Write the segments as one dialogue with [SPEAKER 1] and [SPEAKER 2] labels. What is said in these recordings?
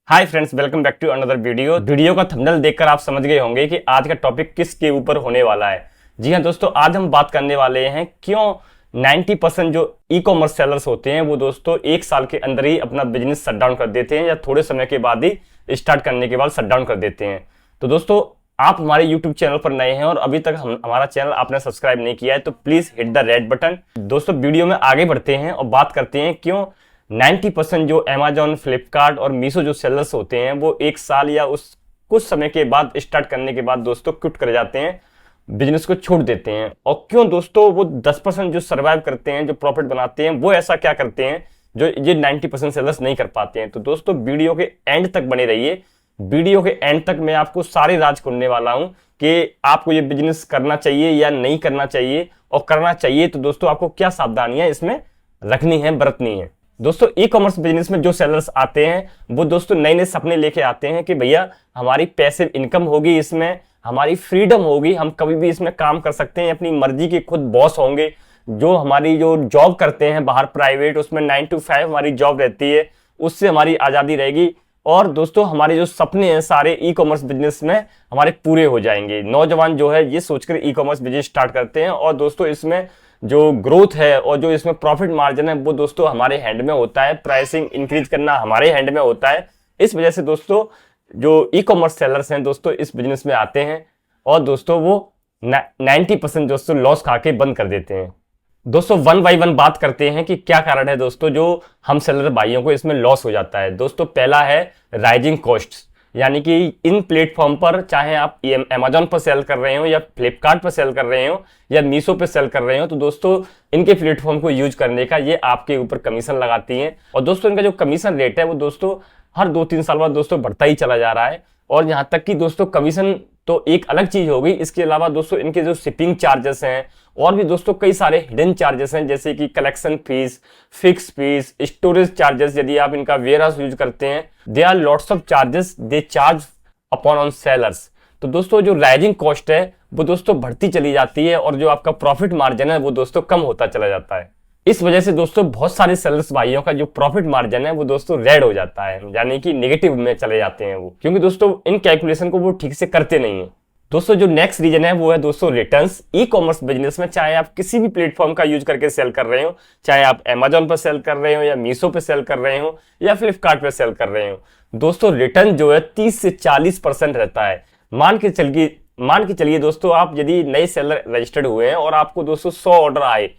[SPEAKER 1] Hi friends, welcome back to another video का thumbnail देखकर आप समझ गए होंगे कि आज का टॉपिक किसके ऊपर होने वाला है। जी हाँ दोस्तों, आज हम बात करने वाले हैं क्यों 90% जो ई कॉमर्स सेलर्स होते हैं वो दोस्तों एक साल के अंदर ही अपना बिजनेस शट डाउन कर देते हैं या थोड़े समय के बाद ही स्टार्ट करने के बाद शट डाउन कर देते हैं। तो दोस्तों, आप हमारे यूट्यूब चैनल पर नए हैं और अभी तक हमारा चैनल आपने सब्सक्राइब नहीं किया है तो please hit the red button. दोस्तों, वीडियो में आगे बढ़ते हैं और बात करते हैं क्यों 90% जो अमेजॉन, फ्लिपकार्ट और मीशो जो सेलर्स होते हैं वो एक साल या उस कुछ समय के बाद स्टार्ट करने के बाद दोस्तों क्विट कर जाते हैं, बिजनेस को छोड़ देते हैं। और क्यों दोस्तों वो 10% जो सर्वाइव करते हैं, जो प्रॉफिट बनाते हैं, वो ऐसा क्या करते हैं जो ये 90% सेलर्स नहीं कर पाते हैं। तो दोस्तों, वीडियो के एंड तक बने रहिए। वीडियो के एंड तक मैं आपको सारे राज खोलने वाला हूं कि आपको ये बिजनेस करना चाहिए या नहीं करना चाहिए, और करना चाहिए तो दोस्तों आपको क्या सावधानियां इसमें रखनी है, बरतनी है। दोस्तों, ई कॉमर्स बिजनेस में जो सेलर्स आते हैं वो दोस्तों नए नए सपने लेके आते हैं कि भैया हमारी पैसिव इनकम होगी, इसमें हमारी फ्रीडम होगी, हम कभी भी इसमें काम कर सकते हैं, अपनी मर्जी के खुद बॉस होंगे। जो हमारी जो जॉब करते हैं बाहर प्राइवेट, उसमें 9 to 5 हमारी जॉब रहती है, उससे हमारी आज़ादी रहेगी। और दोस्तों, हमारे जो सपने हैं सारे ई कॉमर्स बिजनेस में हमारे पूरे हो जाएंगे। नौजवान जो है ये सोचकर ई कॉमर्स बिजनेस स्टार्ट करते हैं। और दोस्तों, इसमें जो ग्रोथ है और जो इसमें प्रॉफिट मार्जिन है वो दोस्तों हमारे हैंड में होता है। प्राइसिंग इंक्रीज करना हमारे हैंड में होता है। इस वजह से दोस्तों जो ई कॉमर्स सेलर्स हैं दोस्तों इस बिजनेस में आते हैं और दोस्तों वो 90% दोस्तों लॉस खा के बंद कर देते हैं। दोस्तों, वन बाई वन बात करते हैं कि क्या कारण है दोस्तों जो हम सेलर भाइयों को इसमें लॉस हो जाता है। दोस्तों, पहला है राइजिंग कॉस्ट्स, यानी कि इन प्लेटफॉर्म पर चाहे आप अमेजॉन पर सेल कर रहे हो या फ्लिपकार्ट पर सेल कर रहे हो या मीशो पर सेल कर रहे हो, तो दोस्तों इनके प्लेटफॉर्म को यूज करने का ये आपके ऊपर कमीशन लगाती हैं। और दोस्तों इनका जो कमीशन रेट है वो दोस्तों हर 2-3 साल बाद दोस्तों बढ़ता ही चला जा रहा है। और यहाँ तक कि दोस्तों कमीशन तो एक अलग चीज होगी, इसके अलावा दोस्तों इनके जो शिपिंग चार्जेस हैं और भी दोस्तों कई सारे हिडन चार्जेस हैं, जैसे कि collection fees, fix fees, storage charges. यदि आप इनका वेयर हाउस यूज करते हैं, they are lots of charges they charge upon on sellers. तो दोस्तों जो राइजिंग कॉस्ट है वो दोस्तों बढ़ती चली जाती है और जो आपका प्रॉफिट मार्जिन है वो दोस्तों कम होता चला जाता है। इस वजह से दोस्तों बहुत सारे सेलर्स भाइयों का जो प्रॉफिट मार्जिन है वो दोस्तों रेड हो जाता है, यानी कि नेगेटिव में चले जाते हैं वो, क्योंकि दोस्तों इन कैलकुलेशन को वो ठीक से करते नहीं है। दोस्तों जो नेक्स्ट रीजन है वो है दोस्तों रिटर्न्स। ई कॉमर्स बिजनेस में चाहे आप किसी भी प्लेटफॉर्म का यूज करके सेल कर रहे हो, चाहे आप अमेजॉन पर सेल कर रहे हो या मीशो पे सेल कर रहे हो या फ्लिपकार्ट पे सेल कर रहे हो, दोस्तों रिटर्न जो है 30 से 40% रहता है। मान के चलिए दोस्तों, आप यदि नए सेलर रजिस्टर्ड हुए हैं और आपको दोस्तों 100 ऑर्डर आए,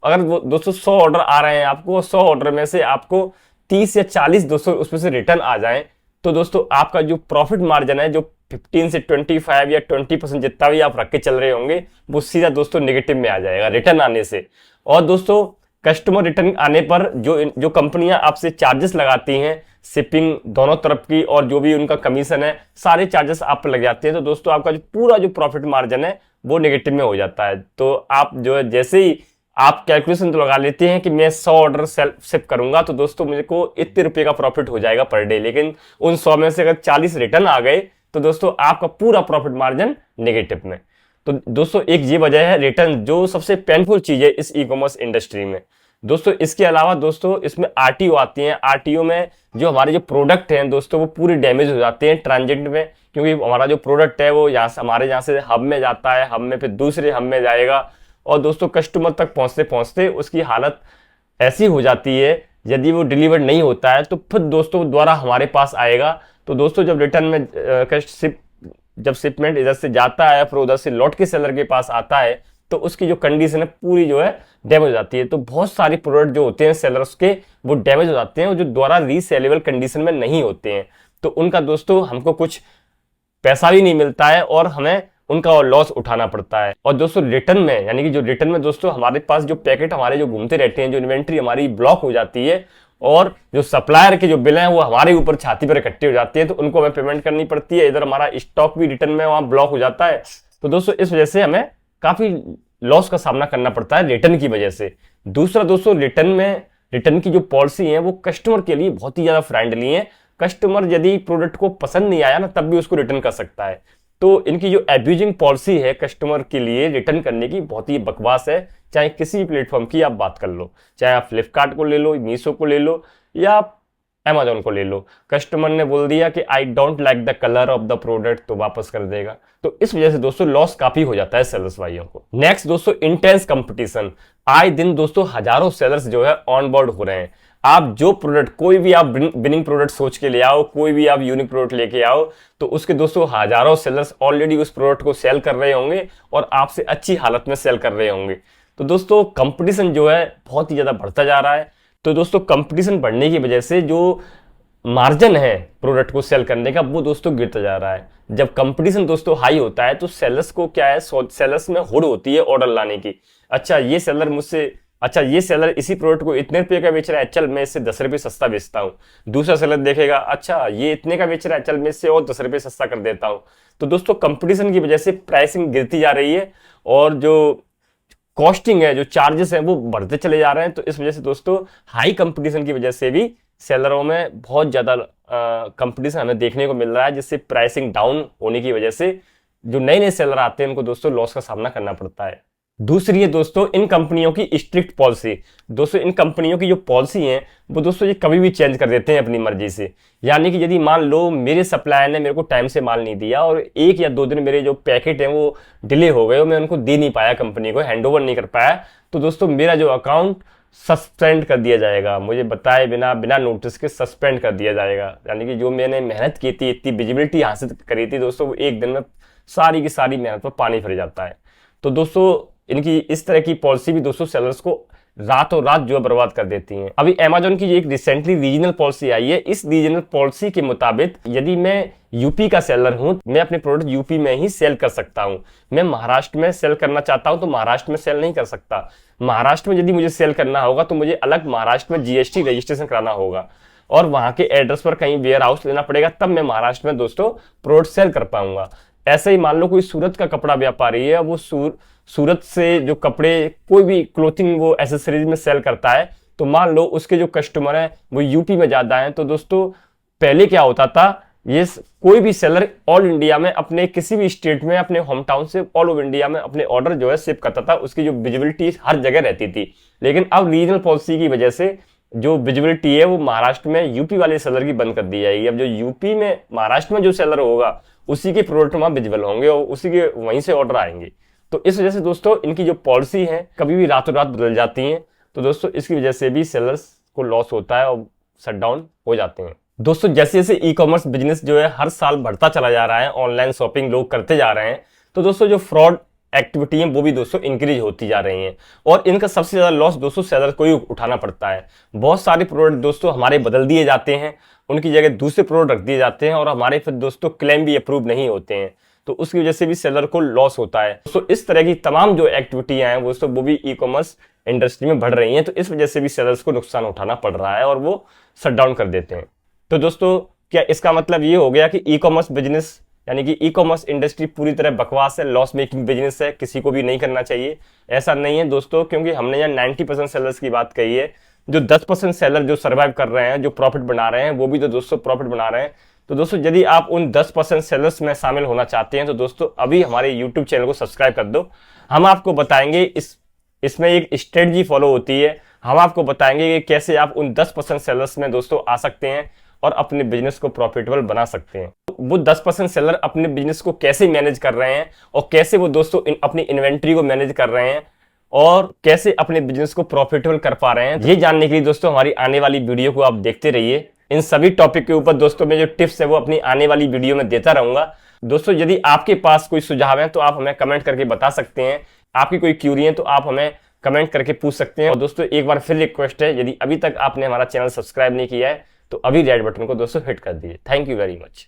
[SPEAKER 1] अगर वो दोस्तों 100 ऑर्डर आ रहे हैं आपको, 100 ऑर्डर में से आपको 30 या 40 दोस्तों उसमें से रिटर्न आ जाए, तो दोस्तों आपका जो प्रॉफिट मार्जिन है जो 15 से 25 या 20% जितना भी आप रख के चल रहे होंगे वो सीधा दोस्तों नेगेटिव में आ जाएगा रिटर्न आने से। और दोस्तों कस्टमर रिटर्न आने पर जो कंपनियां आपसे चार्जेस लगाती हैं, शिपिंग दोनों तरफ की और जो भी उनका कमीशन है, सारे चार्जेस आप पर लग जाते हैं। तो दोस्तों आपका जो पूरा जो प्रॉफिट मार्जिन है वो नेगेटिव में हो जाता है। तो आप जो है जैसे ही आप कैलकुलेशन तो लगा लेते हैं कि मैं 100 ऑर्डर शिप करूंगा तो दोस्तों मुझे को इतने रुपए का प्रॉफिट हो जाएगा पर डे, लेकिन उन 100 में से अगर 40 रिटर्न आ गए तो दोस्तों आपका पूरा प्रॉफिट मार्जिन नेगेटिव में। तो दोस्तों एक ये वजह है रिटर्न, जो सबसे पेनफुल चीज है इस ई कॉमर्स इंडस्ट्री में। दोस्तों इसके अलावा दोस्तों इसमें आरटीओ आती हैं। आरटीओ में जो हमारे जो प्रोडक्ट हैं दोस्तों वो पूरे डैमेज हो जाते हैं ट्रांजिट में, क्योंकि हमारा जो प्रोडक्ट है वो हमारे यहाँ से हब में जाता है, हब में फिर दूसरे हब में जाएगा और दोस्तों कस्टमर तक पहुंचते पहुंचते उसकी हालत ऐसी हो जाती है, यदि वो डिलीवर नहीं होता है तो फिर दोस्तों द्वारा हमारे पास आएगा। तो दोस्तों जब रिटर्न में जब शिपमेंट इधर से जाता है फिर उधर से लौट के सेलर के पास आता है तो उसकी जो कंडीशन है पूरी जो है डैमेज हो जाती है। तो बहुत सारे प्रोडक्ट जो होते हैं सेलर्स के वो डैमेज हो जाते हैं और जो द्वारा रीसेलेबल कंडीशन में नहीं होते हैं, तो उनका दोस्तों हमको कुछ पैसा भी नहीं मिलता है और हमें उनका लॉस उठाना पड़ता है। और दोस्तों रिटर्न में, यानी कि जो रिटर्न में दोस्तों हमारे पास जो पैकेट हमारे जो घूमते रहते हैं, जो इन्वेंट्री हमारी ब्लॉक हो जाती है और जो सप्लायर के जो बिल हैं वो हमारे ऊपर छाती पर इकट्ठे हो जाते हैं, तो उनको हमें पेमेंट करनी पड़ती है। इधर हमारा स्टॉक भी रिटर्न में वहां ब्लॉक हो जाता है। तो दोस्तों इस वजह से हमें काफी लॉस का सामना करना पड़ता है रिटर्न की वजह से। दूसरा दोस्तों रिटर्न की जो पॉलिसी है वो कस्टमर के लिए बहुत ही ज्यादा फ्रेंडली है। कस्टमर यदि प्रोडक्ट को पसंद नहीं आया ना तब भी उसको रिटर्न कर सकता है। तो इनकी जो एब्यूजिंग पॉलिसी है कस्टमर के लिए रिटर्न करने की बहुत ही बकवास है। चाहे किसी भी प्लेटफॉर्म की आप बात कर लो, चाहे आप फ्लिपकार्ट को ले लो, मीशो को ले लो या Amazon को ले लो, कस्टमर ने बोल दिया कि I don't like the colour of the product, तो वापस कर देगा। तो इस वजह से दोस्तों लॉस काफी हो जाता है सेलर्स भाइयों को। नेक्स्ट दोस्तों, इंटेंस कंपटीशन। आए दिन दोस्तों हजारों सेलर्स जो है ऑन बोर्ड हो रहे हैं। आप जो प्रोडक्ट, कोई भी आप विनिंग प्रोडक्ट सोच के ले आओ, कोई भी आप यूनिक प्रोडक्ट लेके आओ, तो उसके दोस्तों हजारों सेलर्स ऑलरेडी उस प्रोडक्ट को सेल कर रहे होंगे और आपसे अच्छी हालत में सेल कर रहे होंगे। तो दोस्तों कंपटीशन जो है बहुत ही ज्यादा बढ़ता जा रहा है। तो दोस्तों कंपटीशन बढ़ने की वजह से जो मार्जिन है प्रोडक्ट को सेल करने का, वो दोस्तों गिरता जा रहा है। जब कंपटीशन दोस्तों हाई होता है तो सेलर्स को क्या है, सेलर्स में होड़ होती है ऑर्डर लाने की। अच्छा ये सेलर इसी प्रोडक्ट को इतने रुपए का बेच रहा है, चल मैं इससे 10 रुपए सस्ता बेचता हूँ। दूसरा सेलर देखेगा, अच्छा ये इतने का बेच रहा है, चल मैं इससे और 10 रुपए सस्ता कर देता हूँ। तो दोस्तों कंपटीशन की वजह से प्राइसिंग गिरती जा रही है और जो कॉस्टिंग है, जो चार्जेस हैं, वो बढ़ते चले जा रहे हैं। तो इस वजह से दोस्तों हाई कंपटीशन की वजह से भी सेलरों में बहुत ज्यादा कंपटीशन हमें देखने को मिल रहा है, जिससे प्राइसिंग डाउन होने की वजह से जो नए नए सेलर आते हैं उनको दोस्तों लॉस का सामना करना पड़ता है। दूसरी है दोस्तों इन कंपनियों की स्ट्रिक्ट पॉलिसी। दोस्तों इन कंपनियों की जो पॉलिसी है वो दोस्तों ये कभी भी चेंज कर देते हैं अपनी मर्जी से। यानी कि यदि मान लो मेरे सप्लायर ने मेरे को टाइम से माल नहीं दिया और 1 या 2 दिन मेरे जो पैकेट हैं वो डिले हो गए और मैं उनको दे नहीं पाया, कंपनी को हैंड ओवर नहीं कर पाया, तो दोस्तों मेरा जो अकाउंट सस्पेंड कर दिया जाएगा। मुझे बताए बिना नोटिस के सस्पेंड कर दिया जाएगा। यानी कि जो मैंने मेहनत की थी, इतनी विजिबिलिटी हासिल करी थी दोस्तों, वो एक दिन में सारी की सारी मेहनत पर पानी फिर जाता है। तो दोस्तों इनकी इस तरह की पॉलिसी भी दोस्तों सेलर्स को रातों रात जो है बर्बाद कर देती हैं। अभी अमेजोन की एक रिसेंटली रीजनल पॉलिसी आई है। इस रीजनल पॉलिसी के मुताबिक यदि मैं यूपी का सेलर हूं, मैं अपने प्रोडक्ट यूपी में ही सेल कर सकता हूं। मैं महाराष्ट्र में सेल करना चाहता हूं तो महाराष्ट्र में सेल नहीं कर सकता। महाराष्ट्र में यदि मुझे सेल करना होगा तो मुझे अलग महाराष्ट्र में जीएसटी रजिस्ट्रेशन कराना होगा और वहां के एड्रेस पर कहीं वेयर हाउस लेना पड़ेगा, तब मैं महाराष्ट्र में दोस्तों प्रोडक्ट सेल कर पाऊंगा। ऐसे ही मान लो कोई सूरत का कपड़ा व्यापारी है, वो सूरत से जो कपड़े, कोई भी क्लोथिंग वो एसेसरीज में सेल करता है, तो मान लो उसके जो कस्टमर है वो यूपी में ज्यादा है। तो दोस्तों पहले क्या होता था, ये कोई भी सेलर ऑल इंडिया में अपने किसी भी स्टेट में, अपने होम टाउन से ऑल ओवर इंडिया में अपने ऑर्डर जो है शिप करता था, उसकी जो विजिबिलिटी हर जगह रहती थी। लेकिन अब रीजनल पॉलिसी की वजह से जो विजिबिलिटी है वो महाराष्ट्र में यूपी वाले सेलर की बंद कर दी जाएगी। अब जो यूपी में महाराष्ट्र में जो सेलर होगा उसी के प्रोडक्ट वहां विजिबल होंगे और उसी के वहीं से ऑर्डर आएंगे। तो इस वजह से दोस्तों इनकी जो पॉलिसी है कभी भी रातों रात बदल जाती हैं। तो दोस्तों इसकी वजह से भी सेलर्स को लॉस होता है और शट डाउन हो जाते हैं। दोस्तों जैसे जैसे ई कॉमर्स बिजनेस जो है हर साल बढ़ता चला जा रहा है, ऑनलाइन शॉपिंग लोग करते जा रहे हैं, तो दोस्तों जो फ्रॉड एक्टिविटी है वो भी दोस्तों इंक्रीज होती जा रही हैं और इनका सबसे ज्यादा लॉस दोस्तों सेलर को ही उठाना पड़ता है। बहुत सारे प्रोडक्ट दोस्तों हमारे बदल दिए जाते हैं, उनकी जगह दूसरे प्रोडक्ट रख दिए जाते हैं और हमारे फिर दोस्तों क्लेम भी अप्रूव नहीं होते हैं। तो उसकी वजह से भी सेलर को लॉस होता है। तो इस तरह की तमाम जो एक्टिविटियां हैं वो भी ई कॉमर्स इंडस्ट्री में बढ़ रही हैं। तो इस वजह से भी सेलर्स को नुकसान उठाना पड़ रहा है और वो शट डाउन कर देते हैं। तो दोस्तों क्या इसका मतलब ये हो गया कि ई कॉमर्स बिजनेस यानी कि ई कॉमर्स इंडस्ट्री पूरी तरह बकवास है, लॉस मेकिंग बिजनेस है, किसी को भी नहीं करना चाहिए? ऐसा नहीं है दोस्तों, क्योंकि हमने यहाँ 90% सेलर्स की बात कही है। जो 10% सेलर जो सर्वाइव कर रहे हैं, जो प्रॉफिट बना रहे हैं, वो भी तो दोस्तों प्रॉफिट बना रहे हैं। तो दोस्तों यदि आप उन 10% सेलर्स में शामिल होना चाहते हैं तो दोस्तों अभी हमारे यूट्यूब चैनल को सब्सक्राइब कर दो। हम आपको बताएंगे इसमें एक स्ट्रेटजी फॉलो होती है। हम आपको बताएंगे कि कैसे आप उन 10% सेलर्स में दोस्तों आ सकते हैं और अपने बिजनेस को प्रॉफिटेबल बना सकते हैं। वो 10% सेलर अपने बिजनेस को कैसे मैनेज कर रहे हैं और कैसे वो दोस्तों अपनी इन्वेंट्री को मैनेज कर रहे हैं और कैसे अपने बिजनेस को प्रॉफिटेबल कर पा रहे हैं, ये जानने के लिए दोस्तों हमारी आने वाली वीडियो को आप देखते रहिए। इन सभी टॉपिक के ऊपर दोस्तों मैं जो टिप्स है वो अपनी आने वाली वीडियो में देता रहूंगा। दोस्तों यदि आपके पास कोई सुझाव है तो आप हमें कमेंट करके बता सकते हैं। आपकी कोई क्यूरी है तो आप हमें कमेंट करके पूछ सकते हैं। और दोस्तों एक बार फिर रिक्वेस्ट है, यदि अभी तक आपने हमारा चैनल सब्सक्राइब नहीं किया है तो अभी रेड बटन को दोस्तों हिट कर दीजिए। Thank you very much.